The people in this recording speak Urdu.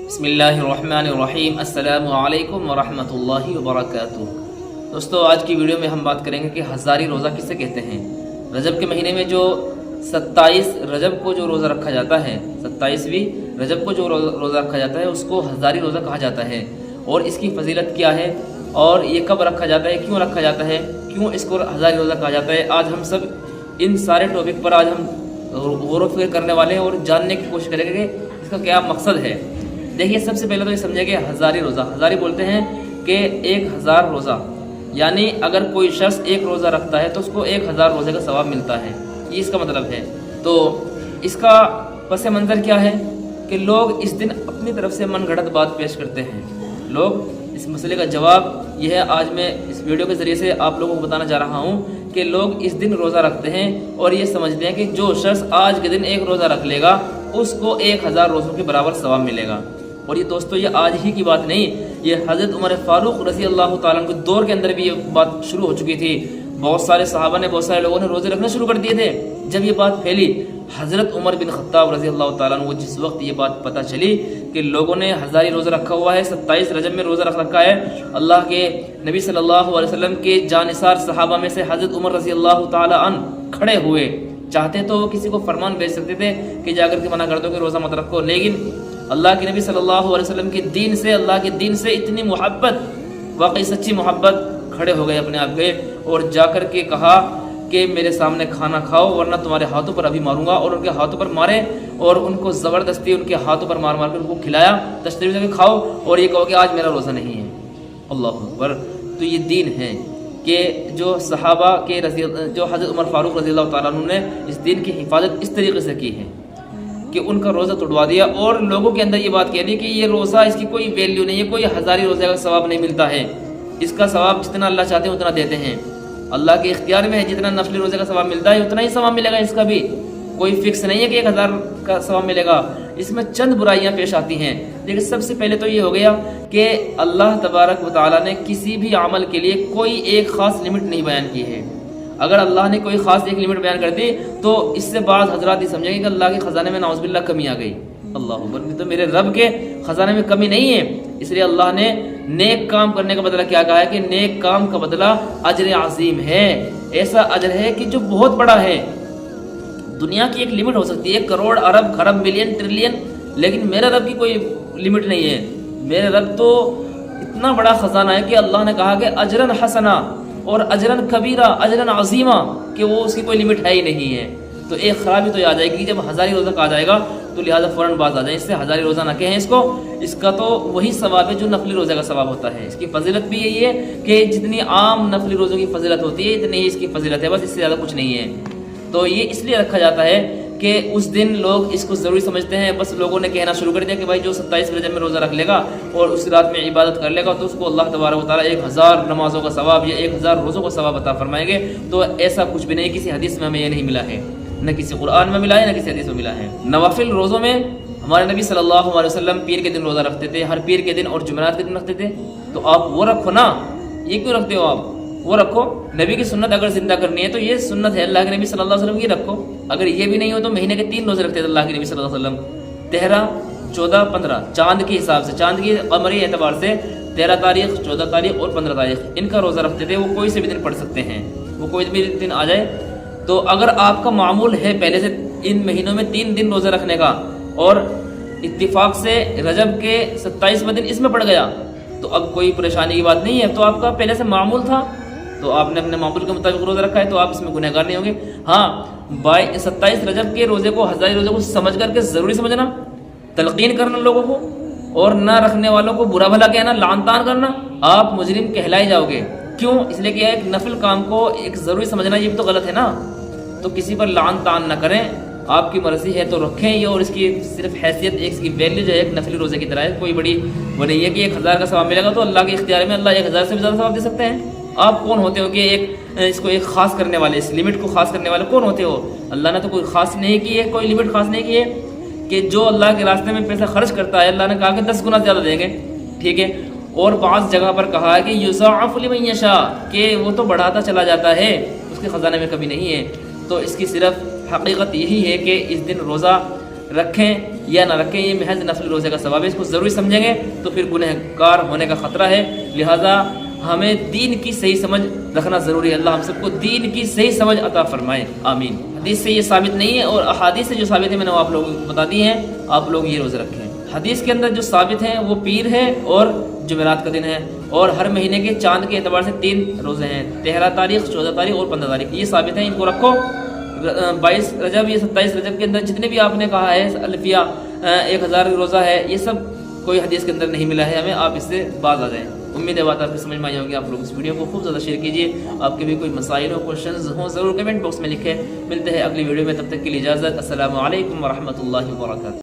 بسم اللہ الرحمن الرحیم۔ السلام علیکم ورحمۃ اللہ وبرکاتہ۔ دوستو، آج کی ویڈیو میں ہم بات کریں گے کہ ہزاری روزہ کسے کہتے ہیں۔ رجب کے مہینے میں جو 27 رجب کو جو روزہ رکھا جاتا ہے، 27ویں رجب کو جو روزہ رکھا جاتا ہے اس کو ہزاری روزہ کہا جاتا ہے۔ اور اس کی فضیلت کیا ہے اور یہ کب رکھا جاتا ہے، کیوں رکھا جاتا ہے، کیوں اس کو ہزاری روزہ کہا جاتا ہے، آج ہم سب ان سارے ٹاپک پر آج ہم غور و فکر کرنے والے ہیں اور جاننے کی کوشش کریں گے کہ اس کا کیا مقصد ہے۔ دیکھیے، سب سے پہلے تو یہ سمجھے کہ ہزاری روزہ، ہزاری بولتے ہیں کہ 1000 روزہ، یعنی اگر کوئی شخص ایک روزہ رکھتا ہے تو اس کو 1000 روزے کا ثواب ملتا ہے، یہ اس کا مطلب ہے۔ تو اس کا پس منظر کیا ہے کہ لوگ اس دن اپنی طرف سے من گھڑت بات پیش کرتے ہیں۔ لوگ اس مسئلے کا جواب یہ ہے، آج میں اس ویڈیو کے ذریعے سے آپ لوگوں کو بتانا چاہ رہا ہوں کہ لوگ اس دن روزہ رکھتے ہیں اور یہ سمجھتے ہیں کہ جو شخص آج کے دن ایک روزہ رکھ لے گا اس کو 1000 روزوں کے برابر ثواب ملے گا۔ اور یہ دوستو، یہ آج ہی کی بات نہیں، یہ حضرت عمر فاروق رضی اللہ تعالیٰ عنہ کے دور کے اندر بھی یہ بات شروع ہو چکی تھی۔ بہت سارے صحابہ نے، بہت سارے لوگوں نے روزے رکھنا شروع کر دیے تھے۔ جب یہ بات پھیلی، حضرت عمر بن خطاب رضی اللہ تعالیٰ عنہ کو جس وقت یہ بات پتہ چلی کہ لوگوں نے ہزاری روزہ رکھا ہوا ہے، 27 رجب میں روزہ رکھ رکھا ہے، اللہ کے نبی صلی اللہ علیہ وسلم کے جانثار صحابہ میں سے حضرت عمر رضی اللہ تعالیٰ عنہ کھڑے ہوئے۔ چاہتے تو وہ کسی کو فرمان بھیج سکتے تھے کہ جا کر کے منع کر دو کہ روزہ مت رکھو، لیکن اللہ کے نبی صلی اللہ علیہ وسلم کے دین سے، اللہ کے دین سے اتنی محبت، واقعی سچی محبت، کھڑے ہو گئے اپنے آپ کے اور جا کر کے کہا کہ میرے سامنے کھانا کھاؤ ورنہ تمہارے ہاتھوں پر ابھی ماروں گا۔ اور ان کے ہاتھوں پر مارے اور ان کو زبردستی ان کے ہاتھوں پر مار مار کر ان کو کھلایا، تشریف سے کہ کھاؤ اور یہ کہو کہ آج میرا روزہ نہیں ہے۔ اللہ اکبر۔ تو یہ دین ہے کہ جو صحابہ کے جو حضرت عمر فاروق رضی اللہ تعالیٰ عنہ نے اس دین کی حفاظت اس طریقے سے کی ہے کہ ان کا روزہ توڑوا دیا اور لوگوں کے اندر یہ بات کہہ دی کہ یہ روزہ، اس کی کوئی ویلیو نہیں ہے، کوئی ہزاری روزے کا ثواب نہیں ملتا ہے، اس کا ثواب جتنا اللہ چاہتے ہیں اتنا دیتے ہیں، اللہ کے اختیار میں ہے، جتنا نفلی روزے کا ثواب ملتا ہے اتنا ہی ثواب ملے گا، اس کا بھی کوئی فکس نہیں ہے کہ 1000 کا ثواب ملے گا۔ اس میں چند برائیاں پیش آتی ہیں، لیکن سب سے پہلے تو یہ ہو گیا کہ اللہ تبارک و تعالیٰ نے کسی بھی عمل کے لیے کوئی ایک خاص لمٹ نہیں بیان کی ہے۔ اگر اللہ نے کوئی خاص ایک لمٹ بیان کر دی تو اس سے بعض حضرات یہ سمجھیں گے کہ اللہ کے خزانے میں نعوذ باللہ کمی آ گئی۔ اللہ اکبر، تو میرے رب کے خزانے میں کمی نہیں ہے، اس لیے اللہ نے نیک کام کرنے کا بدلہ کیا کہا ہے کہ نیک کام کا بدلہ اجر عظیم ہے، ایسا اجر ہے کہ جو بہت بڑا ہے۔ دنیا کی ایک لمٹ ہو سکتی ہے، کروڑ ارب خرب ملین ٹریلین، لیکن میرے رب کی کوئی لمٹ نہیں ہے۔ میرے رب تو اتنا بڑا خزانہ ہے کہ اللہ نے کہا کہ اجرن حسنا اور اجرن کبیرہ، اجرن عظیمہ، کہ وہ اس کی کوئی لمٹ ہے ہی نہیں ہے۔ تو ایک خرابی تو آ جائے گی جب ہزاری روزہ کہا جائے گا تو لہٰذا فوراً باز آ جائیں، اس سے ہزاری روزہ نہ کہیں اس کو، اس کا تو وہی ثواب ہے جو نفلی روزے کا ثواب ہوتا ہے۔ اس کی فضیلت بھی یہی ہے کہ جتنی عام نفلی روزوں کی فضیلت ہوتی ہے اتنی ہی اس کی فضیلت ہے، بس اس سے زیادہ کچھ نہیں ہے۔ تو یہ اس لیے رکھا جاتا ہے کہ اس دن لوگ اس کو ضروری سمجھتے ہیں، بس لوگوں نے کہنا شروع کر دیا کہ بھائی جو 27 رجب میں روزہ رکھ لے گا اور اس رات میں عبادت کر لے گا تو اس کو اللہ تبارک و تعالیٰ 1000 نمازوں کا ثواب یا 1000 روزوں کا ثواب عطا فرمائیں گے۔ تو ایسا کچھ بھی نہیں، کسی حدیث میں ہمیں یہ نہیں ملا ہے، نہ کسی قرآن میں ملا ہے، نہ کسی حدیث میں ملا ہے۔ نوافل روزوں میں ہمارے نبی صلی اللہ علیہ وسلم پیر کے دن روزہ رکھتے تھے، ہر پیر کے دن اور جمعرات کے دن رکھتے تھے، تو آپ وہ رکھو نا، یہ کیوں رکھتے ہو آپ؟ وہ رکھو، نبی کی سنت اگر زندہ کرنی ہے تو یہ سنت ہے اللہ کے نبی صلی اللہ علیہ وسلم کی، رکھو۔ اگر یہ بھی نہیں ہو تو مہینے کے 3 روزے رکھتے تھے اللہ کے نبی صلی اللہ علیہ وسلم، 13 14 15، چاند کے حساب سے، چاند کی قمری اعتبار سے 13 تاریخ 14 تاریخ اور 15 تاریخ ان کا روزہ رکھتے تھے۔ وہ کوئی سے بھی دن پڑھ سکتے ہیں، وہ کوئی بھی دن آ جائے۔ تو اگر آپ کا معمول ہے پہلے سے ان مہینوں میں 3 دن روزہ رکھنے کا اور اتفاق سے رجب کے 27واں دن اس میں پڑ گیا تو اب کوئی پریشانی کی بات نہیں ہے، تو آپ کا پہلے سے معمول تھا تو آپ نے اپنے معمول کے مطابق روزہ رکھا ہے تو آپ اس میں گنہگار نہیں ہوں گے۔ ہاں، 27 رجب کے روزے کو، ہزاری روزے کو سمجھ کر کے ضروری سمجھنا، تلقین کرنا لوگوں کو اور نہ رکھنے والوں کو برا بھلا کہنا، لعن طعن کرنا، آپ مجرم کہلائے جاؤ گے۔ کیوں؟ اس لیے کہ ایک نفل کام کو ایک ضروری سمجھنا یہ بھی تو غلط ہے نا۔ تو کسی پر لعن طعن نہ کریں، آپ کی مرضی ہے تو رکھیں یہ، اور اس کی صرف حیثیت، ایک اس کی ویلیو جو ہے ایک نفلی روزے کی طرح ہے، کوئی بڑی وہ نہیں ہے کہ 1000 کا ثواب ملے گا تو اللہ کے اختیار میں اللہ 1000 سے بھی زیادہ ثواب دے سکتے ہیں۔ آپ کون ہوتے ہو کہ اس کو ایک خاص کرنے والے، اس لمٹ کو خاص کرنے والے کون ہوتے ہو؟ اللہ نے تو کوئی خاص نہیں کی ہے، کوئی لمٹ خاص نہیں کی ہے کہ جو اللہ کے راستے میں پیسہ خرچ کرتا ہے اللہ نے کہا کہ 10 گنا زیادہ دیں گے، ٹھیک ہے۔ اور بعض جگہ پر کہا ہے کہ یضاعف لمن یشاء، کہ وہ تو بڑھاتا چلا جاتا ہے، اس کے خزانے میں کبھی نہیں ہے۔ تو اس کی صرف حقیقت یہی ہے کہ اس دن روزہ رکھیں یا نہ رکھیں، یہ محض نفل روزے کا ثواب ہے، اس کو ضروری سمجھیں گے تو پھر گنہگار ہونے کا خطرہ ہے۔ لہٰذا ہمیں دین کی صحیح سمجھ رکھنا ضروری ہے۔ اللہ ہم سب کو دین کی صحیح سمجھ عطا فرمائے، آمین۔ حدیث سے یہ ثابت نہیں ہے، اور احادیث سے جو ثابت ہے میں نے وہ آپ لوگوں کو بتا دی ہیں، آپ لوگ یہ روزے رکھیں۔ حدیث کے اندر جو ثابت ہیں وہ پیر ہے اور جمعرات کا دن ہے، اور ہر مہینے کے چاند کے اعتبار سے 3 روزے ہیں، 13 تاریخ، 14 تاریخ اور 15 تاریخ، یہ ثابت ہیں، ان کو رکھو۔ 22 رجب یا 27 رجب کے اندر جتنے بھی آپ نے کہا ہے الفیہ 1000 روزہ ہے، یہ سب کوئی حدیث کے اندر نہیں ملا ہے ہمیں، آپ اس سے باز آ جائیں۔ امید ہے بات آپ کی سمجھ میں آئی ہوگی۔ آپ لوگ اس ویڈیو کو خوب زیادہ شیئر کیجیے، آپ کے بھی کوئی مسائل ہو، کوشچنز ہوں، ضرور کمنٹ باکس میں لکھیں۔ ملتے ہیں اگلی ویڈیو میں، تب تک کے لیے اجازت، السلام علیکم ورحمۃ اللہ وبرکاتہ۔